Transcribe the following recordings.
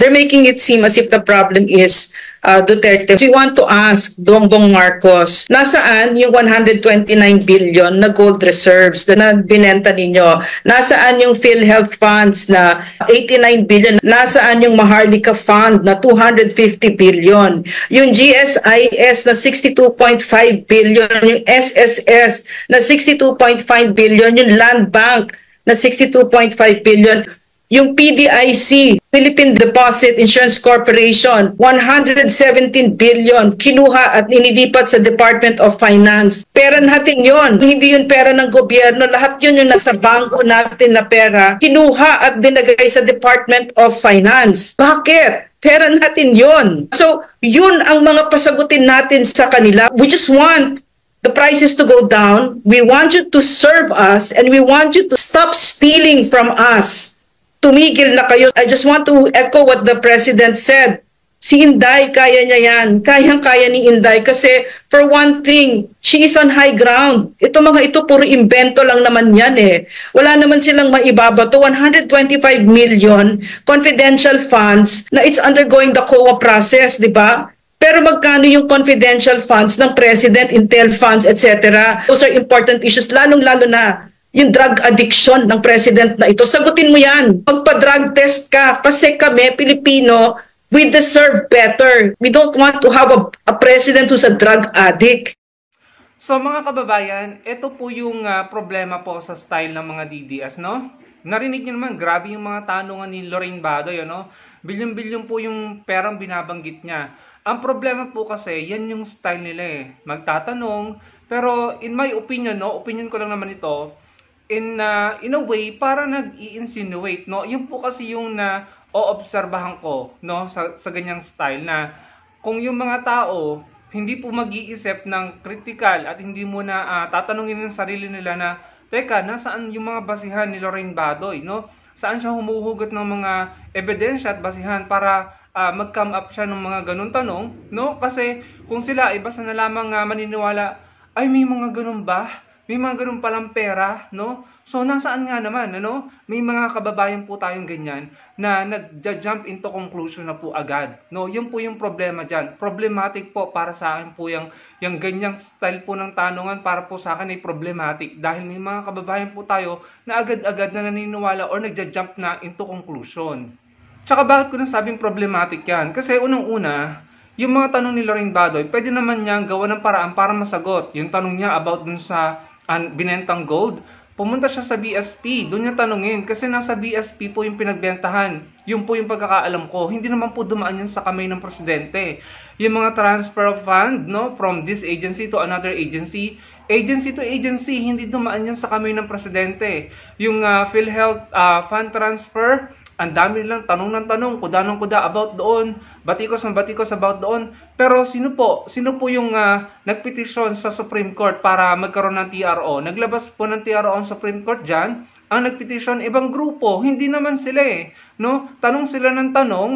They're making it seem as if the problem is Duterte. We want to ask Bongbong Marcos, nasaan yung 129 billion na gold reserves na binenta ninyo? Nasaan yung PhilHealth funds na 89 billion? Nasaan yung Maharlika Fund na 250 billion? Yung GSIS na 62.5 billion, yung SSS na 62.5 billion, yung Land Bank na 62.5 billion, yung PDIC, Philippine Deposit Insurance Corporation, 117 billion, kinuha at inilipat sa Department of Finance. Pera natin yon, hindi yun pera ng gobyerno. Lahat yun yung nasa bangko natin na pera, kinuha at dinagay sa Department of Finance. Bakit? Pera natin yon. So, yun ang mga pasagutin natin sa kanila. We just want the prices to go down. We want you to serve us and we want you to stop stealing from us. Tumigil na kayo. I just want to echo what the President said. Si Inday, kaya niya yan. Kayang-kaya ni Inday kasi for one thing, she is on high ground. Ito mga ito, puro invento lang naman yan eh. Wala naman silang maibabato. 125 million confidential funds na it's undergoing the COA process, di ba? Pero magkano yung confidential funds ng President, Intel funds, etc. Those are important issues, lalong-lalo na yung drug addiction ng president na ito. Sagutin mo yan. Magpa-drug test ka kasi kami, Pilipino, we deserve better. We don't want to have a president who's a drug addict. So mga kababayan, ito po yung problema po sa style ng mga DDS, no? Narinig niyo naman, grabe yung mga tanungan ni Lorraine Badoy, no? Bilyon-bilyon po yung perang binabanggit niya. Ang problema po kasi, yan yung style nila eh. Magtatanong, pero in my opinion, no? Opinion ko lang naman ito, in a way, para nag-i-insinuate, no? Yun po kasi yung o-obserbahan ko, no? Sa ganyang style na kung yung mga tao hindi po mag-iisip ng critical at hindi mo na tatanungin ng sarili nila na, teka, nasaan yung mga basihan ni Lorraine Badoy, no? Saan siya humuhugot ng mga ebidensya at basihan para mag-come up siya ng mga ganun tanong, no? Kasi kung sila ay basta na lamang maniniwala, ay may mga ganun ba? May mga ganun palang pera, no? So, nasaan nga naman, ano? May mga kababayan po tayong ganyan na nag-jump into conclusion na po agad, no? Yun po yung problema dyan. Problematic po para sa akin po yung ganyang style po ng tanungan para po sa akin ay problematic dahil may mga kababayan po tayo na agad-agad na naniniwala or nag-jump na into conclusion. Tsaka bakit ko nasabing problematic yan? Kasi unang-una, yung mga tanong ni Lorraine Badoy, pwede naman niyang gawa ng paraan para masagot. Yung tanong niya about dun sa binentang gold, pumunta siya sa BSP, doon niya tanungin kasi nasa BSP po yung pinagbentahan. Yun po yung pagkakaalam ko. Hindi naman po dumaan yan sa kamay ng presidente. Yung mga transfer of fund, no, from this agency to another agency, agency to agency, hindi dumaan yan sa kamay ng presidente. Yung PhilHealth fund transfer, ang dami lang tanong ng tanong, kuda ng kuda about doon, batikos ng batikos about doon. Pero sino po yung nagpetisyon sa Supreme Court para magkaroon ng TRO? Naglabas po ng TRO ang Supreme Court dyan. Ang nagpetisyon, ibang grupo, hindi naman sila eh. No? Tanong sila ng tanong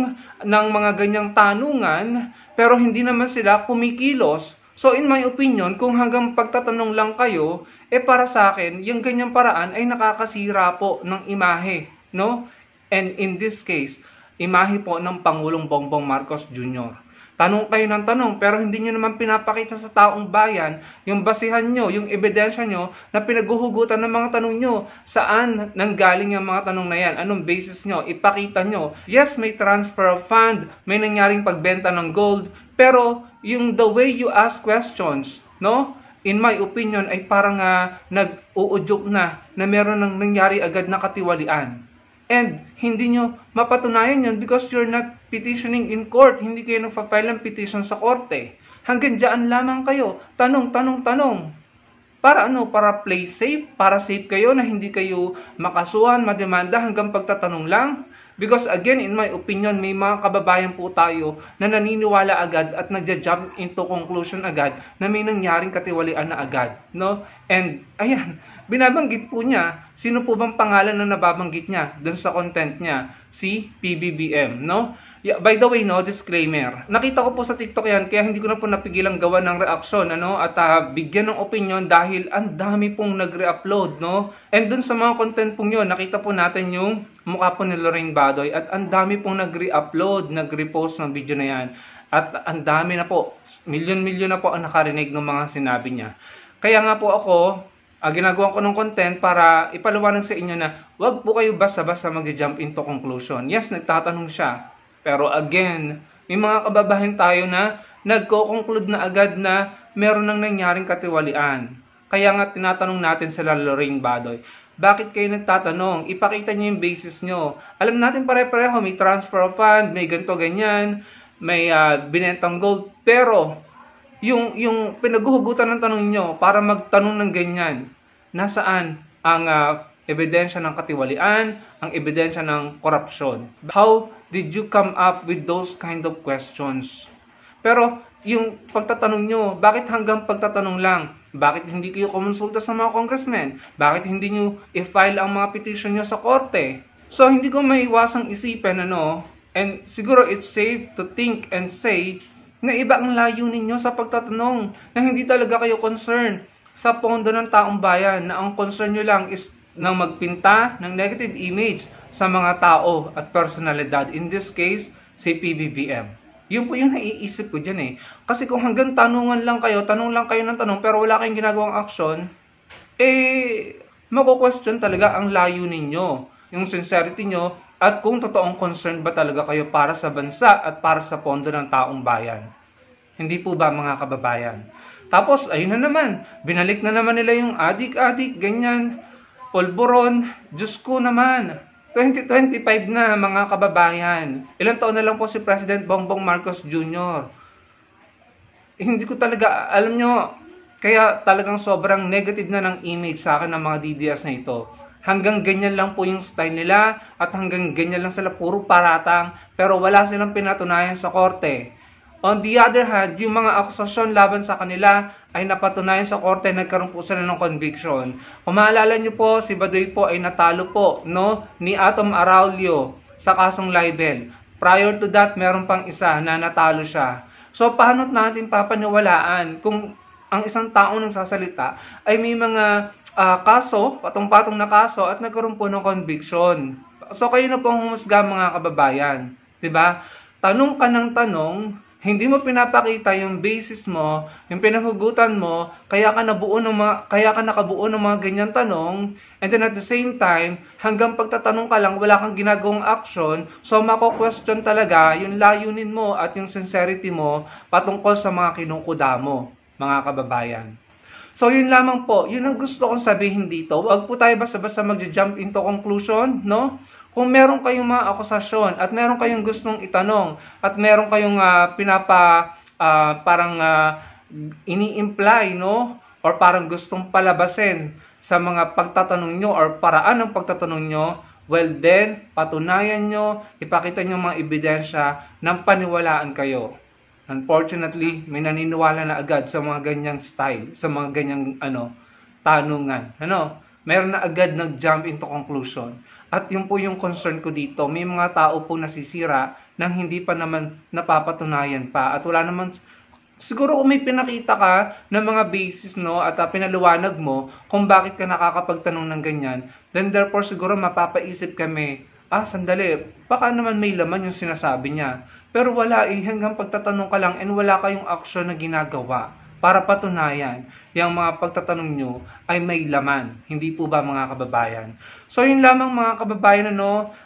ng mga ganyang tanungan, pero hindi naman sila kumikilos. So in my opinion, kung hanggang pagtatanong lang kayo, para sa akin, yung ganyang paraan ay nakakasira po ng imahe. No? And in this case, imahe po ng Pangulong Bongbong Marcos Jr. Tanong kayo ng tanong pero hindi nyo naman pinapakita sa taong bayan yung basihan nyo, yung ebidensya nyo na pinaghuhugutan ng mga tanong nyo. Saan nanggaling yung mga tanong na yan? Anong basis nyo? Ipakita nyo. Yes, may transfer of fund, may nangyaring pagbenta ng gold, pero yung the way you ask questions, no? In my opinion ay parang nag-uudyok na meron nang nangyari agad na katiwalian. And hindi nyo mapatunayan yun because you're not petitioning in court. Hindi kayo nagpa-file ng petition sa korte. Hanggang dyan lamang kayo. Tanong. Para ano? Para play safe? Para safe kayo na hindi kayo makasuhan, mademanda hanggang pagtatanong lang? Because again, in my opinion, may mga kababayan po tayo na naniniwala agad at nagja-jump into conclusion agad na may nangyaring katiwalian na agad. No? And ayan, binabanggit po niya, sino po bang pangalan na nababanggit niya dun sa content niya? Si PBBM, no? Yeah, by the way, no, disclaimer. Nakita ko po sa TikTok yan, kaya hindi ko na po napigilang gawa ng reaksyon, ano, at bigyan ng opinion dahil ang dami pong nagre-upload, no? And dun sa mga content pong yun, nakita po natin yung mukha po ni Lorraine Badoy at ang dami pong nag-re-upload, nag-repost ng video na yan. At ang dami na po, milyon-milyon na po ang nakarinig ng mga sinabi niya. Kaya nga po ako, ginagawa ko ng content para ipaliwanag sa inyo na wag po kayo basta-basta mag-jump into conclusion. Yes, nagtatanong siya. Pero again, may mga kababayan tayo na nagko-conclude na agad na meron nang nangyaring katiwalian. Kaya nga tinatanong natin sila Lorraine Badoy, bakit kayo nagtatanong? Ipakita niyo yung basis niyo. Alam natin pare-pareho, may transfer of fund, may ganito ganyan, may binentang gold. Pero yung pinaghuhugutan ng tanong niyo para magtanong ng ganyan, nasaan ang ebidensya ng katiwalian, ang ebidensya ng korupsyon? How did you come up with those kind of questions? Pero yung pagtatanong nyo, bakit hanggang pagtatanong lang? Bakit hindi kayo kumonsulta sa mga congressmen? Bakit hindi nyo i-file ang mga petition nyo sa korte? So hindi ko maiwasang isipin and siguro it's safe to think and say na iba ang layunin nyo sa pagtatanong, na hindi talaga kayo concerned sa pondo ng taong bayan, na ang concern nyo lang is nang magpinta ng negative image sa mga tao at personalidad. In this case, si PBBM. Yun po yung naiisip ko dyan eh. Kasi kung hanggang tanong lang kayo ng tanong, pero wala kayong ginagawang action, mako-question talaga ang layunin nyo, yung sincerity nyo, at kung totoong concern ba talaga kayo para sa bansa at para sa pondo ng taong bayan. Hindi po ba mga kababayan? Tapos, ayun na naman, binalik na naman nila yung adik-adik, ganyan, polboron. Diyos ko naman, 2025 na mga kababayan. Ilang taon na lang po si President Bongbong Marcos Jr. Hindi ko talaga, alam nyo, kaya talagang sobrang negative na ng image sa akin ng mga DDS na ito. Hanggang ganyan lang po yung style nila at hanggang ganyan lang sila puro paratang pero wala silang pinatunayan sa korte. On the other hand, yung mga akusasyon laban sa kanila ay napatunayan sa korte, nagkaroon po sila ng conviction. Kung maalala nyo po, si Badoy po ay natalo po ni Atom Araulio sa kasong libel. Prior to that, meron pang isa na natalo siya. So, paano natin papaniwalaan kung ang isang taong nagsasalita ay may mga kaso, patong-patong na kaso at nagkaroon po ng conviction. So, kayo na pong humusga mga kababayan. Diba? Tanong ka ng tanong, hindi mo pinapakita yung basis mo, yung pinaghugutan mo, kaya ka nakabuo ng mga ganyan tanong, and then at the same time, hanggang pagtatanong ka lang, wala kang ginagawang action, so mako-question talaga yung layunin mo at yung sincerity mo patungkol sa mga kinukuda mo, mga kababayan. So yun lamang po, yun ang gusto kong sabihin dito. Huwag po tayo basta-basta mag-jump into conclusion, no? Kung meron kayong mga akusasyon at meron kayong gustong itanong at meron kayong ini-imply, no? Or parang gustong palabasin sa mga pagtatanong nyo or paraan ng pagtatanong nyo, well then, patunayan nyo, ipakita nyo mga ebidensya ng paniwalaan kayo. Unfortunately, may naniniwala na agad sa mga ganyang style, sa mga ganyang tanungan. Meron na agad nag-jump into conclusion. At yun po yung concern ko dito. May mga tao po nasisira nang hindi pa naman napapatunayan pa. At wala naman, siguro kung may pinakita ka ng mga basis at pinaliwanag mo kung bakit ka nakakapagtanong ng ganyan, then therefore siguro mapapaisip kami, sandali, baka naman may laman yung sinasabi niya. Pero wala hanggang pagtatanong ka lang and wala kayong action na ginagawa para patunayan yung mga pagtatanong nyo ay may laman. Hindi po ba mga kababayan? So yun lamang mga kababayan,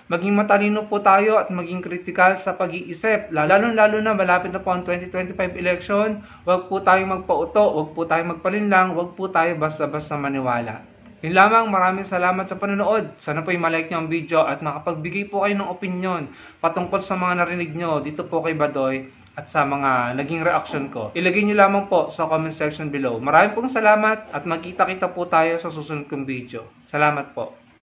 maging matalino po tayo at maging kritikal sa pag-iisip. Lalo na malapit na po ang 2025 election. Huwag po tayong magpauto, huwag po tayong magpalinlang, huwag po tayo basta-basta maniwala. Yun lamang, maraming salamat sa panonood. Sana po i-like nyo ang video at makapagbigay po kayo ng opinion patungkol sa mga narinig nyo dito po kay Badoy at sa mga naging reaction ko. Ilagay nyo lamang po sa comment section below. Maraming pong salamat at magkita-kita po tayo sa susunod kong video. Salamat po.